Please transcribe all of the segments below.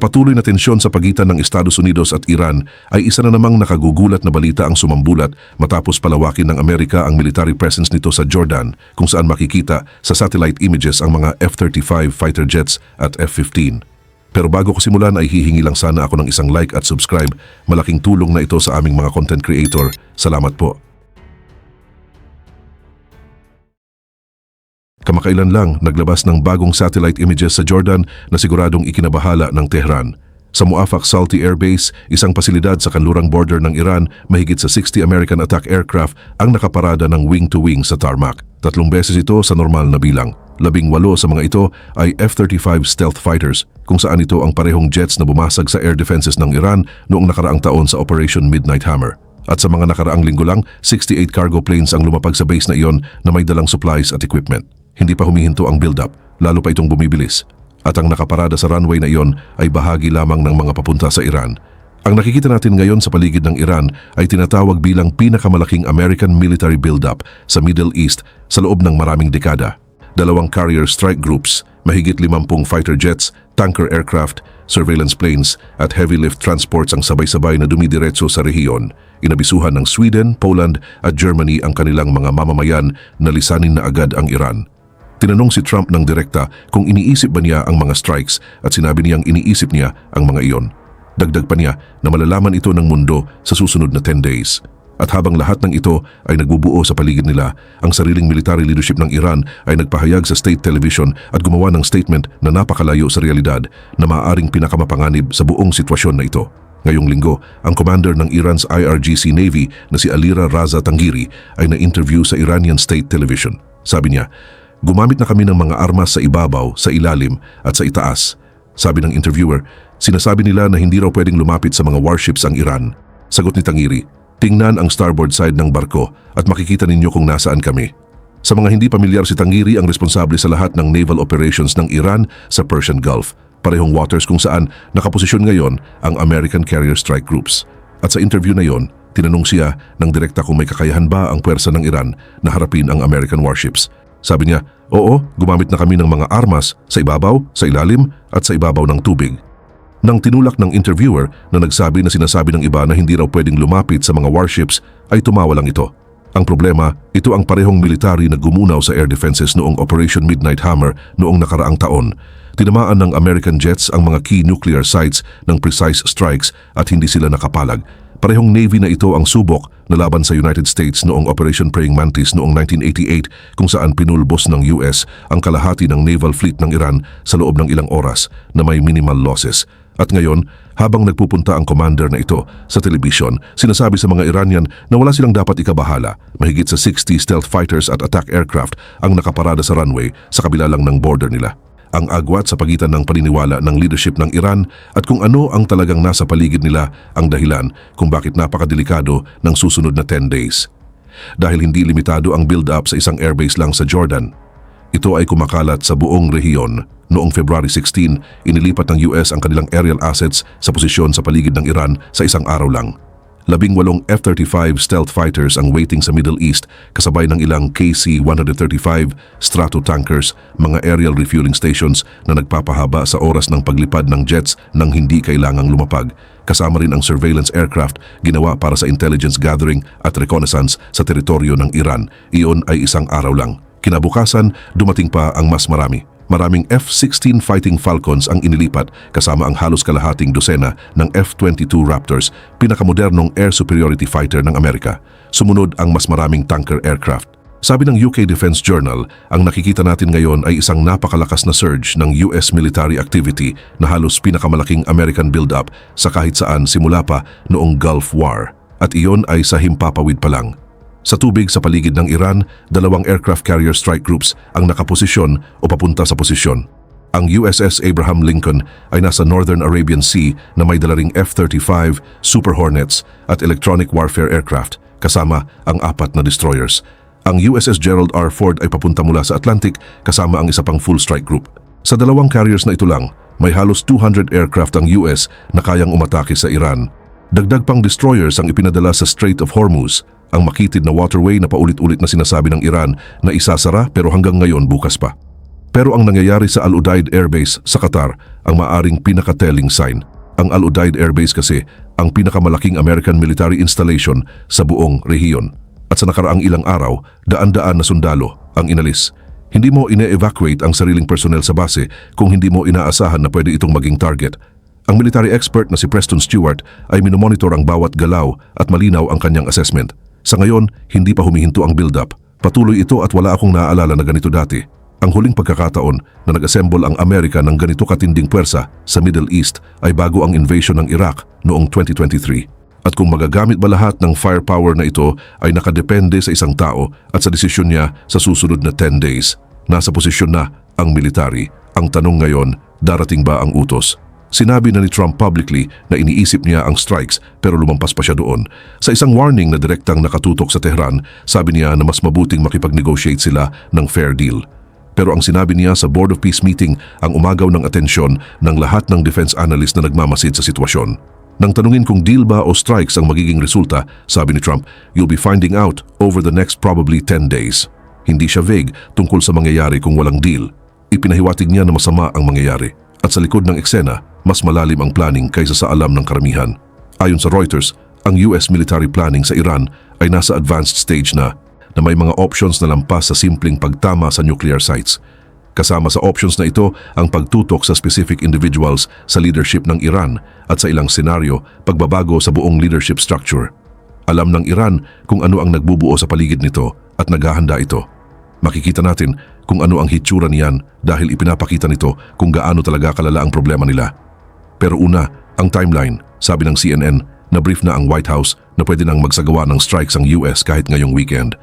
patuloy na tensyon sa pagitan ng Estados Unidos at Iran ay isa na namang nakagugulat na balita ang sumambulat matapos palawakin ng Amerika ang military presence nito sa Jordan kung saan makikita sa satellite images ang mga F-35 fighter jets at F-15. Pero bago ko simulan ay hihingi lang sana ako ng isang like at subscribe. Malaking tulong na ito sa aming mga content creator. Salamat po. Kamakailan lang naglabas ng bagong satellite images sa Jordan na siguradong ikinabahala ng Tehran. Sa Muafak Salti Air Base, isang pasilidad sa kanlurang border ng Iran, mahigit sa 60 American attack aircraft ang nakaparada ng wing-to-wing sa tarmac. 3 beses ito sa normal na bilang. 18 sa mga ito ay F-35 stealth fighters, kung saan ito ang parehong jets na bumasag sa air defenses ng Iran noong nakaraang taon sa Operation Midnight Hammer. At sa mga nakaraang linggo lang, 68 cargo planes ang lumapag sa base na iyon na may dalang supplies at equipment. Hindi pa humihinto ang build-up, lalo pa itong bumibilis. At ang nakaparada sa runway na iyon ay bahagi lamang ng mga papunta sa Iran. Ang nakikita natin ngayon sa paligid ng Iran ay tinatawag bilang pinakamalaking American military build-up sa Middle East sa loob ng maraming dekada. 2 carrier strike groups, mahigit 50 fighter jets, tanker aircraft, surveillance planes at heavy lift transports ang sabay-sabay na dumidiretso sa rehiyon. Inabisuhan ng Sweden, Poland at Germany ang kanilang mga mamamayan na lisanin na agad ang Iran. Tinanong si Trump ng direkta kung iniisip ba niya ang mga strikes at sinabi niyang iniisip niya ang mga iyon. Dagdag pa niya na malalaman ito ng mundo sa susunod na 10 days. At habang lahat ng ito ay nagbubuo sa paligid nila, ang sariling military leadership ng Iran ay nagpahayag sa state television at gumawa ng statement na napakalayo sa realidad na maaaring pinakamapanganib sa buong sitwasyon na ito. Ngayong linggo, ang commander ng Iran's IRGC Navy na si Alira Raza Tanghiri ay na-interview sa Iranian state television. Sabi niya, "Gumamit na kami ng mga armas sa ibabaw, sa ilalim at sa itaas." Sabi ng interviewer, sinasabi nila na hindi raw pwedeng lumapit sa mga warships ang Iran. Sagot ni Tanghiri, "Tingnan ang starboard side ng barko at makikita ninyo kung nasaan kami." Sa mga hindi pamilyar, si Tanghiri ang responsable sa lahat ng naval operations ng Iran sa Persian Gulf, parehong waters kung saan nakaposisyon ngayon ang American carrier strike groups. At sa interview na yon, tinanong siya ng direkta kung may kakayahan ba ang puwersa ng Iran na harapin ang American warships. Sabi niya, "Oo, gumamit na kami ng mga armas sa ibabaw, sa ilalim at sa ibabaw ng tubig." Nang tinulak ng interviewer na nagsabi na sinasabi ng iba na hindi raw pwedeng lumapit sa mga warships, ay tumawa lang ito. Ang problema, ito ang parehong military na gumunaw sa air defenses noong Operation Midnight Hammer noong nakaraang taon. Tinamaan ng American jets ang mga key nuclear sites ng precise strikes at hindi sila nakapalag. Parehong Navy na ito ang subok na laban sa United States noong Operation Praying Mantis noong 1988 kung saan pinulbos ng US ang kalahati ng naval fleet ng Iran sa loob ng ilang oras na may minimal losses. At ngayon, habang nagpupunta ang commander na ito sa television, sinasabi sa mga Iranian na wala silang dapat ikabahala. Mahigit sa 60 stealth fighters at attack aircraft ang nakaparada sa runway sa kabila lang ng border nila. Ang agwat sa pagitan ng paniniwala ng leadership ng Iran at kung ano ang talagang nasa paligid nila ang dahilan kung bakit napakadelikado ng susunod na 10 days. Dahil hindi limitado ang build-up sa isang airbase lang sa Jordan, ito ay kumakalat sa buong rehiyon. Noong February 16, inilipat ng US ang kanilang aerial assets sa posisyon sa paligid ng Iran sa isang araw lang. 18 F-35 stealth fighters ang waiting sa Middle East kasabay ng ilang KC-135 Strato tankers, mga aerial refueling stations na nagpapahaba sa oras ng paglipad ng jets nang hindi kailangang lumapag. Kasama rin ang surveillance aircraft ginawa para sa intelligence gathering at reconnaissance sa teritoryo ng Iran. Iyon ay isang araw lang. Kinabukasan, dumating pa ang mas marami. Maraming F-16 Fighting Falcons ang inilipat kasama ang halos kalahating dosena ng F-22 Raptors, pinakamodernong air superiority fighter ng Amerika. Sumunod ang mas maraming tanker aircraft. Sabi ng UK Defense Journal, ang nakikita natin ngayon ay isang napakalakas na surge ng US military activity na halos pinakamalaking American build-up sa kahit saan simula pa noong Gulf War. At iyon ay sa himpapawid pa lang. Sa tubig sa paligid ng Iran, 2 aircraft carrier strike groups ang nakaposisyon o papunta sa posisyon. Ang USS Abraham Lincoln ay nasa Northern Arabian Sea na may dala ring F-35, Super Hornets at electronic warfare aircraft kasama ang 4 na destroyers. Ang USS Gerald R. Ford ay papunta mula sa Atlantic kasama ang isa pang full strike group. Sa 2 carriers na ito lang, may halos 200 aircraft ang US na kayang umatake sa Iran. Dagdag pang destroyers ang ipinadala sa Strait of Hormuz, ang makitid na waterway na paulit-ulit na sinasabi ng Iran na isasara pero hanggang ngayon bukas pa. Pero ang nangyayari sa Al Udeid Air Base sa Qatar ang maaring pinaka-telling sign. Ang Al Udeid Air Base kasi ang pinakamalaking American military installation sa buong rehiyon. At sa nakaraang ilang araw, daan-daan na sundalo ang inalis. Hindi mo ine-evacuate ang sariling personnel sa base kung hindi mo inaasahan na pwede itong maging target. Ang military expert na si Preston Stewart ay minomonitor ang bawat galaw at malinaw ang kanyang assessment. Sa ngayon, hindi pa humihinto ang build-up. Patuloy ito at wala akong naaalala na ganito dati. Ang huling pagkakataon na nag-assemble ang Amerika ng ganito katinding puwersa sa Middle East ay bago ang invasion ng Iraq noong 2023. At kung magagamit ba lahat ng firepower na ito ay nakadepende sa isang tao at sa desisyon niya sa susunod na 10 days. Nasa posisyon na ang military. Ang tanong ngayon, darating ba ang utos? Sinabi na ni Trump publicly na iniisip niya ang strikes pero lumampas pa siya doon. Sa isang warning na direktang nakatutok sa Tehran, sabi niya na mas mabuting makipag-negotiate sila ng fair deal. Pero ang sinabi niya sa Board of Peace meeting ang umagaw ng atensyon ng lahat ng defense analyst na nagmamasid sa sitwasyon. Nang tanungin kung deal ba o strikes ang magiging resulta, sabi ni Trump, "You'll be finding out over the next probably 10 days." Hindi siya vague tungkol sa mangyayari kung walang deal. Ipinahiwatig niya na masama ang mangyayari. At sa likod ng eksena, mas malalim ang planning kaysa sa alam ng karamihan. Ayon sa Reuters, ang US military planning sa Iran ay nasa advanced stage na may mga options na lampas sa simpleng pagtama sa nuclear sites. Kasama sa options na ito ang pagtutok sa specific individuals sa leadership ng Iran at sa ilang senaryo, pagbabago sa buong leadership structure. Alam ng Iran kung ano ang nagbubuo sa paligid nito at naghahanda ito. Makikita natin kung ano ang hitsura niyan dahil ipinapakita nito kung gaano talaga kalala ang problema nila. Pero una, ang timeline, sabi ng CNN, na-brief na ang White House na pwede nang magsagawa ng strikes ang US kahit ngayong weekend.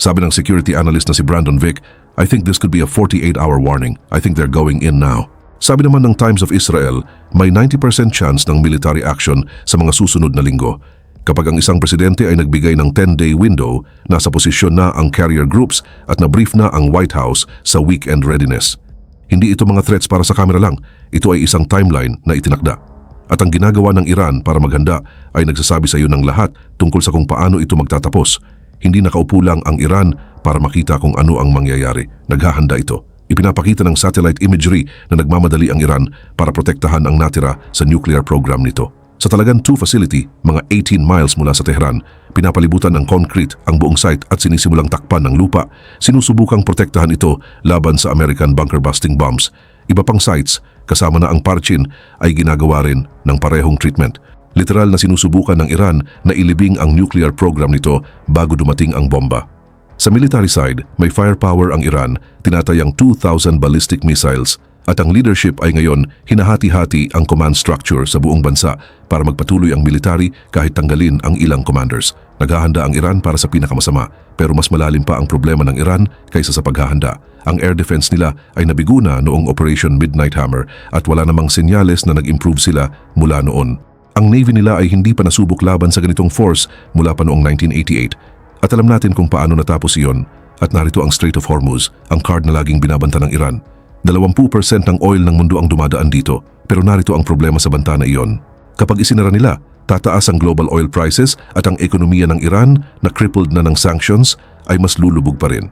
Sabi ng security analyst na si Brandon Vick, "I think this could be a 48-hour warning. I think they're going in now." Sabi naman ng Times of Israel, may 90% chance ng military action sa mga susunod na linggo. Kapag ang isang presidente ay nagbigay ng 10-day window, nasa posisyon na ang carrier groups at na-brief na ang White House sa weekend readiness. Hindi ito mga threats para sa kamera lang, ito ay isang timeline na itinakda. At ang ginagawa ng Iran para maghanda ay nagsasabi sa iyo ng lahat tungkol sa kung paano ito magtatapos. Hindi nakaupo lang ang Iran para makita kung ano ang mangyayari. Naghahanda ito. Ipinapakita ng satellite imagery na nagmamadali ang Iran para protektahan ang natira sa nuclear program nito. Sa Talagan 2 facility, mga 18 miles mula sa Tehran, pinapalibutan ng concrete ang buong site at sinisimulang takpan ng lupa. Sinusubukang protektahan ito laban sa American bunker-busting bombs. Iba pang sites, kasama na ang Parchin, ay ginagawa rin ng parehong treatment. Literal na sinusubukan ng Iran na ilibing ang nuclear program nito bago dumating ang bomba. Sa military side, may firepower ang Iran, tinatayang 2,000 ballistic missiles, at ang leadership ay ngayon hinahati-hati ang command structure sa buong bansa para magpatuloy ang military kahit tanggalin ang ilang commanders. Naghahanda ang Iran para sa pinakamasama, pero mas malalim pa ang problema ng Iran kaysa sa paghahanda. Ang air defense nila ay nabigo na noong Operation Midnight Hammer at wala namang senyales na nag-improve sila mula noon. Ang Navy nila ay hindi pa nasubok laban sa ganitong force mula pa noong 1988. At alam natin kung paano natapos iyon. At narito ang Strait of Hormuz, ang card na laging binabanta ng Iran. 20% ng oil ng mundo ang dumadaan dito, pero narito ang problema sa banta na iyon. Kapag isinara nila, tataas ang global oil prices at ang ekonomiya ng Iran na crippled na ng sanctions ay mas lulubog pa rin.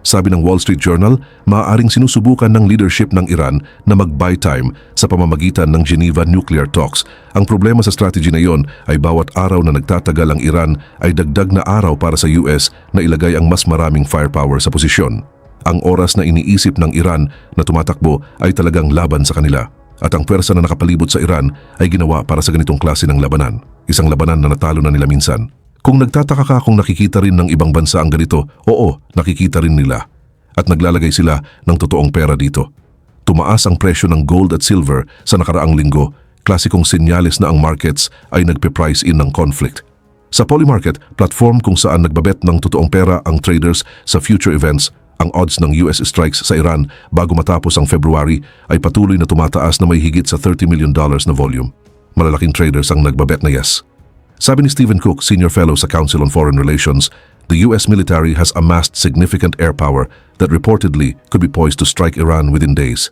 Sabi ng Wall Street Journal, maaaring sinusubukan ng leadership ng Iran na mag-buy time sa pamamagitan ng Geneva nuclear talks. Ang problema sa strategy na iyon ay bawat araw na nagtatagal ang Iran ay dagdag na araw para sa US na ilagay ang mas maraming firepower sa posisyon. Ang oras na iniisip ng Iran na tumatakbo ay talagang laban sa kanila. At ang pwersa na nakapalibot sa Iran ay ginawa para sa ganitong klase ng labanan. Isang labanan na natalo na nila minsan. Kung nagtataka ka kung nakikita rin ng ibang bansa ang ganito, oo, nakikita rin nila. At naglalagay sila ng totoong pera dito. Tumaas ang presyo ng gold at silver sa nakaraang linggo, klasikong senyales na ang markets ay nagpe-price in ng conflict. Sa Polymarket, platform kung saan nagbabet ng totoong pera ang traders sa future events, ang odds ng US strikes sa Iran bago matapos ang February ay patuloy na tumataas na may higit sa $30 million na volume. Malalaking traders ang nagbabet na yes. Sabi ni Stephen Cook, Senior Fellow sa Council on Foreign Relations, the US military has amassed significant air power that reportedly could be poised to strike Iran within days.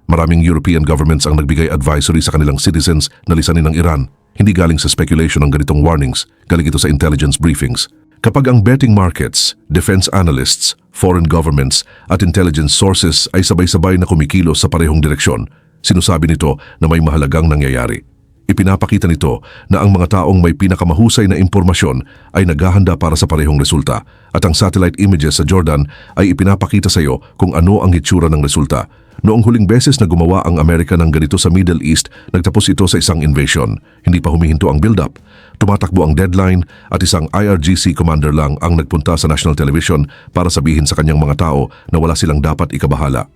Maraming European governments ang nagbigay advisory sa kanilang citizens na lisanin ng Iran. Hindi galing sa speculation ng ganitong warnings, galing ito sa intelligence briefings. Kapag ang betting markets, defense analysts, foreign governments at intelligence sources ay sabay-sabay na kumikilos sa parehong direksyon, sinasabi nito na may mahalagang nangyayari. Ipinapakita nito na ang mga taong may pinakamahusay na impormasyon ay naghahanda para sa parehong resulta at ang satellite images sa Jordan ay ipinapakita sa iyo kung ano ang hitsura ng resulta. Noong huling beses na gumawa ang Amerika ng ganito sa Middle East, nagtapos ito sa isang invasion. Hindi pa humihinto ang build-up. Tumatakbo ang deadline at isang IRGC commander lang ang nagpunta sa national television para sabihin sa kanyang mga tao na wala silang dapat ikabahala.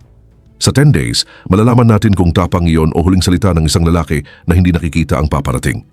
Sa 10 days, malalaman natin kung tapang iyon o huling salita ng isang lalaki na hindi nakikita ang paparating.